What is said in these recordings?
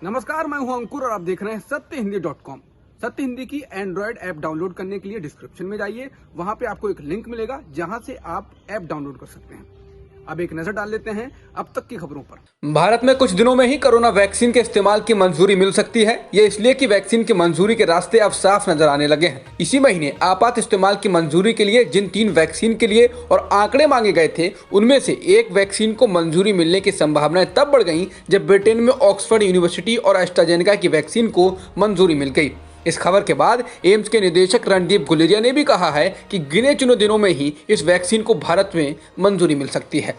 नमस्कार, मैं हूं अंकुर और आप देख रहे हैं सत्यहिंदी.com। सत्य हिंदी की एंड्रॉयड ऐप डाउनलोड करने के लिए डिस्क्रिप्शन में जाइए, वहां पे आपको एक लिंक मिलेगा जहां से आप ऐप डाउनलोड कर सकते हैं। अब एक नजर डाल लेते हैं अब तक की खबरों पर। भारत में कुछ दिनों में ही कोरोना वैक्सीन के इस्तेमाल की मंजूरी मिल सकती है। ये इसलिए कि वैक्सीन की मंजूरी के रास्ते अब साफ नजर आने लगे हैं। इसी महीने आपात इस्तेमाल की मंजूरी के लिए जिन 3 वैक्सीन के लिए और आंकड़े मांगे गए थे, उनमें से एक वैक्सीन को मंजूरी मिलने की संभावनाएं तब बढ़ गई जब ब्रिटेन में ऑक्सफोर्ड यूनिवर्सिटी और एस्ट्राजेनेका की वैक्सीन को मंजूरी मिल गई। इस खबर के बाद एम्स के निदेशक रणदीप गुलेरिया ने भी कहा है कि गिने चुने दिनों में ही इस वैक्सीन को भारत में मंजूरी मिल सकती है।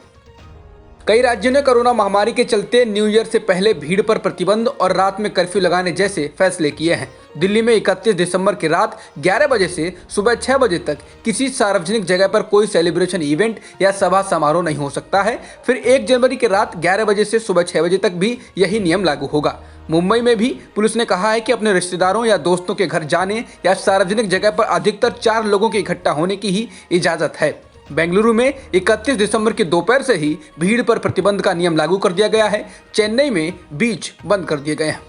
कई राज्यों ने कोरोना महामारी के चलते न्यू ईयर से पहले भीड़ पर प्रतिबंध और रात में कर्फ्यू लगाने जैसे फैसले किए हैं। दिल्ली में 31 दिसंबर की रात 11 बजे से सुबह 6 बजे तक किसी सार्वजनिक जगह पर कोई सेलिब्रेशन इवेंट या सभा समारोह नहीं हो सकता है। फिर 1 जनवरी की रात 11 बजे से सुबह 6 बजे तक भी यही नियम लागू होगा। मुंबई में भी पुलिस ने कहा है कि अपने रिश्तेदारों या दोस्तों के घर जाने या सार्वजनिक जगह पर अधिकतर 4 लोगों के इकट्ठा होने की ही इजाजत है। बेंगलुरु में 31 दिसंबर की दोपहर से ही भीड़ पर प्रतिबंध का नियम लागू कर दिया गया है। चेन्नई में बीच बंद कर दिए गए हैं।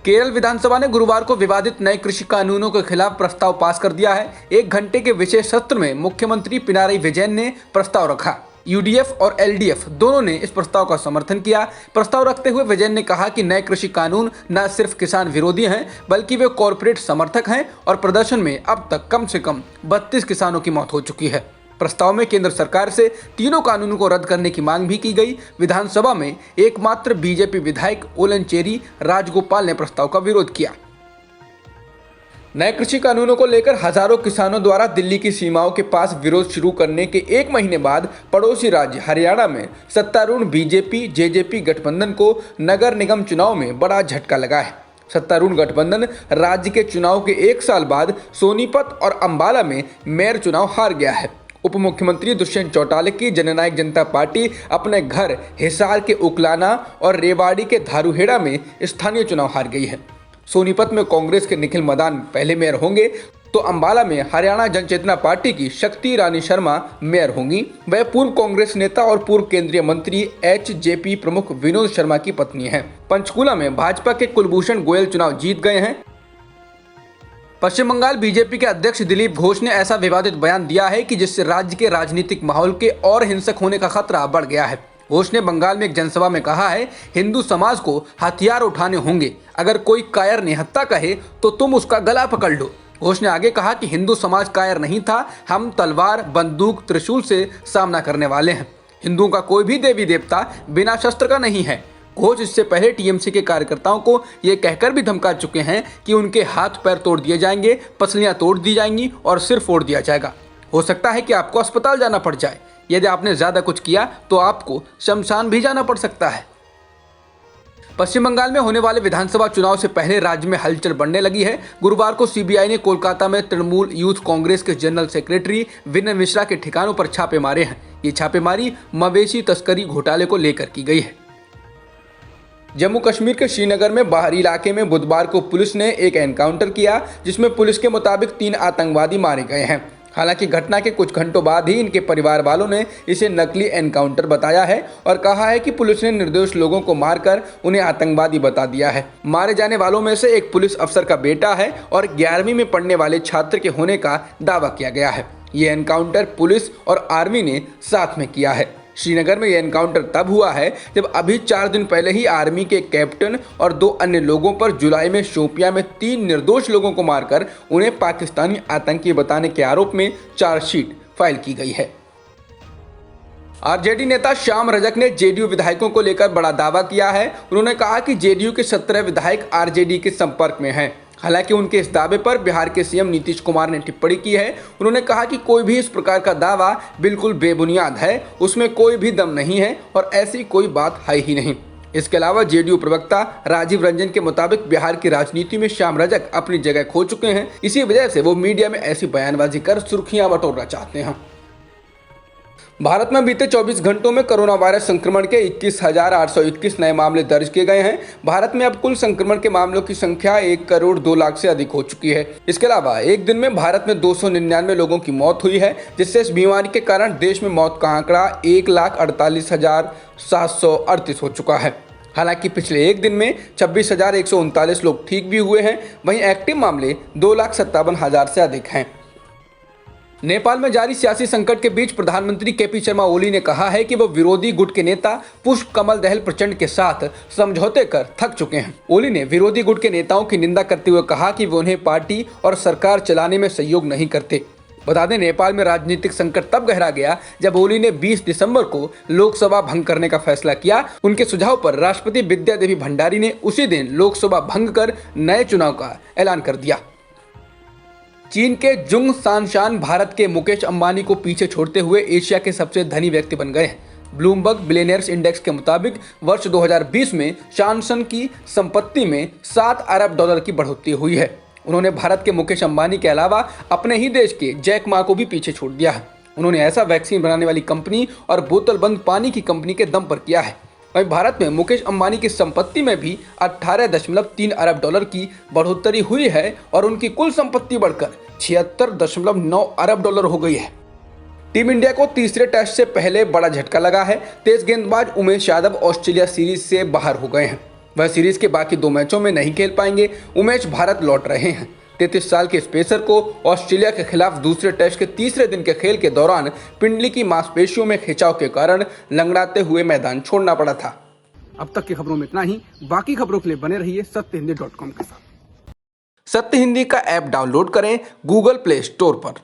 केरल विधानसभा ने गुरुवार को विवादित नए कृषि कानूनों के खिलाफ प्रस्ताव पास कर दिया है। 1 घंटे के विशेष सत्र में मुख्यमंत्री पिनाराई विजयन ने प्रस्ताव रखा। यूडीएफ और एलडीएफ दोनों ने इस प्रस्ताव का समर्थन किया। प्रस्ताव रखते हुए विजयन ने कहा कि नए कृषि कानून न सिर्फ किसान विरोधी हैं, बल्कि वे कॉरपोरेट समर्थक हैं और प्रदर्शन में अब तक कम से कम 32 किसानों की मौत हो चुकी है। प्रस्ताव में केंद्र सरकार से तीनों कानूनों को रद्द करने की मांग भी की गई। विधानसभा में एकमात्र बीजेपी विधायक ओलनचेरी राजगोपाल ने प्रस्ताव का विरोध किया। नए कृषि कानूनों को लेकर हजारों किसानों द्वारा दिल्ली की सीमाओं के पास विरोध शुरू करने के 1 महीने बाद पड़ोसी राज्य हरियाणा में सत्तारूढ़ बीजेपी जेजेपी गठबंधन को नगर निगम चुनाव में बड़ा झटका लगा है। सत्तारूढ़ गठबंधन राज्य के चुनाव के 1 साल बाद सोनीपत और अंबाला में मेयर चुनाव हार गया है। उप मुख्यमंत्री दुष्यंत चौटाला की जननायक जनता पार्टी अपने घर हिसार के उकलाना और रेवाड़ी के धारूहेड़ा में स्थानीय चुनाव हार गई है। सोनीपत में कांग्रेस के निखिल मदान पहले मेयर होंगे, तो अंबाला में हरियाणा जनचेतना पार्टी की शक्ति रानी शर्मा मेयर होंगी। वह पूर्व कांग्रेस नेता और पूर्व केंद्रीय मंत्री एचजेपी प्रमुख विनोद शर्मा की पत्नी हैं। पंचकुला में भाजपा के कुलभूषण गोयल चुनाव जीत गए हैं। पश्चिम बंगाल बीजेपी के अध्यक्ष दिलीप घोष ने ऐसा विवादित बयान दिया है कि जिससे राज्य के राजनीतिक माहौल के और हिंसक होने का खतरा बढ़ गया है। घोष ने बंगाल में एक जनसभा में कहा है, हिंदू समाज को हथियार उठाने होंगे। अगर कोई कायर निहत्था कहे तो तुम उसका गला पकड़ लो। घोष ने आगे कहा कि हिंदू समाज कायर नहीं था, हम तलवार बंदूक त्रिशूल से सामना करने वाले हैं। हिंदुओं का कोई भी देवी देवता बिना शस्त्र का नहीं है। घोष इससे पहले टीएमसी के कार्यकर्ताओं को ये कहकर भी धमका चुके हैं कि उनके हाथ पैर तोड़ दिए जाएंगे, पसलियां तोड़ दी जाएंगी और सिर फोड़ दिया जाएगा। हो सकता है कि आपको अस्पताल जाना पड़ जाए। यदि आपने ज्यादा कुछ किया तो आपको शमशान भी जाना पड़ सकता है। पश्चिम बंगाल में होने वाले विधानसभा चुनाव से पहले राज्य में हलचल बढ़ने लगी है। गुरुवार को सीबीआई ने कोलकाता में तृणमूल यूथ कांग्रेस के जनरल सेक्रेटरी विनय मिश्रा के ठिकानों पर छापे मारे हैं। ये छापेमारी मवेशी तस्करी घोटाले को लेकर की गई है। जम्मू कश्मीर के श्रीनगर में बाहरी इलाके में बुधवार को पुलिस ने एक एनकाउंटर किया, जिसमें पुलिस के मुताबिक 3 आतंकवादी मारे गए हैं। हालांकि घटना के कुछ घंटों बाद ही इनके परिवार वालों ने इसे नकली एनकाउंटर बताया है और कहा है कि पुलिस ने निर्दोष लोगों को मारकर उन्हें आतंकवादी बता दिया है। मारे जाने वालों में से एक पुलिस अफसर का बेटा है और 11वीं में पढ़ने वाले छात्र के होने का दावा किया गया है। ये एनकाउंटर पुलिस और आर्मी ने साथ में किया है। श्रीनगर में यह एनकाउंटर तब हुआ है जब अभी 4 दिन पहले ही आर्मी के कैप्टन और 2 अन्य लोगों पर जुलाई में शोपियां में 3 निर्दोष लोगों को मारकर उन्हें पाकिस्तानी आतंकी बताने के आरोप में चार्जशीट फाइल की गई है। आरजेडी नेता श्याम रजक ने जेडीयू विधायकों को लेकर बड़ा दावा किया है। उन्होंने कहा कि जेडीयू के 17 विधायक आरजेडी के संपर्क में हैं। हालांकि उनके इस दावे पर बिहार के सीएम नीतीश कुमार ने टिप्पणी की है। उन्होंने कहा कि कोई भी इस प्रकार का दावा बिल्कुल बेबुनियाद है, उसमें कोई भी दम नहीं है और ऐसी कोई बात है ही नहीं। इसके अलावा जेडीयू प्रवक्ता राजीव रंजन के मुताबिक बिहार की राजनीति में श्याम रजक अपनी जगह खो चुके हैं। इसी वजह से वो मीडिया में ऐसी बयानबाजी कर सुर्खियां बटोरना चाहते हैं। भारत में बीते 24 घंटों में कोरोना वायरस संक्रमण के 21,821 नए मामले दर्ज किए गए हैं। भारत में अब कुल संक्रमण के मामलों की संख्या 1 करोड़ 2 लाख से अधिक हो चुकी है। इसके अलावा एक दिन में भारत में 299 लोगों की मौत हुई है, जिससे इस बीमारी के कारण देश में मौत का आंकड़ा 1,48,738 हो चुका है। हालांकि पिछले एक दिन में 26,139 लोग ठीक भी हुए हैं, वहीं एक्टिव मामले 2,57,000 से अधिक हैं। नेपाल में जारी सियासी संकट के बीच प्रधानमंत्री केपी शर्मा ओली ने कहा है कि वो विरोधी गुट के नेता पुष्प कमल दहल प्रचंड के साथ समझौते कर थक चुके हैं। ओली ने विरोधी गुट के नेताओं की निंदा करते हुए कहा कि वो उन्हें पार्टी और सरकार चलाने में सहयोग नहीं करते। बता दें, नेपाल में राजनीतिक संकट तब गहरा गया जब ओली ने 20 दिसंबर को लोकसभा भंग करने का फैसला किया। उनके सुझाव पर राष्ट्रपति विद्या देवी भंडारी ने उसी दिन लोकसभा भंग कर नए चुनाव का ऐलान कर दिया। चीन के जुंग सानशान भारत के मुकेश अंबानी को पीछे छोड़ते हुए एशिया के सबसे धनी व्यक्ति बन गए हैं। ब्लूमबर्ग बिलियनियर्स इंडेक्स के मुताबिक वर्ष 2020 में शानसन की संपत्ति में 7 अरब डॉलर की बढ़ोतरी हुई है। उन्होंने भारत के मुकेश अंबानी के अलावा अपने ही देश के जैक मा को भी पीछे छोड़ दिया है। उन्होंने ऐसा वैक्सीन बनाने वाली कंपनी और बोतल बंद पानी की कंपनी के दम पर किया है। वहीं भारत में मुकेश अंबानी की संपत्ति में भी 18.3 अरब डॉलर की बढ़ोतरी हुई है और उनकी कुल संपत्ति बढ़कर 76.9 अरब डॉलर हो गई है। टीम इंडिया को तीसरे टेस्ट से पहले बड़ा झटका लगा है। तेज गेंदबाज उमेश यादव ऑस्ट्रेलिया सीरीज से बाहर हो गए हैं। वह सीरीज के बाकी 2 मैचों में नहीं खेल पाएंगे। उमेश भारत लौट रहे हैं। 33 साल के स्पेसर को ऑस्ट्रेलिया के खिलाफ दूसरे टेस्ट के तीसरे दिन के खेल के दौरान पिंडली की मांसपेशियों में खिंचाव के कारण लंगड़ाते हुए मैदान छोड़ना पड़ा था। अब तक की खबरों में इतना ही। बाकी खबरों के लिए बने रहिए सत्यहिंदी.com के साथ। सत्य हिंदी का ऐप डाउनलोड करें गूगल प्ले स्टोर पर।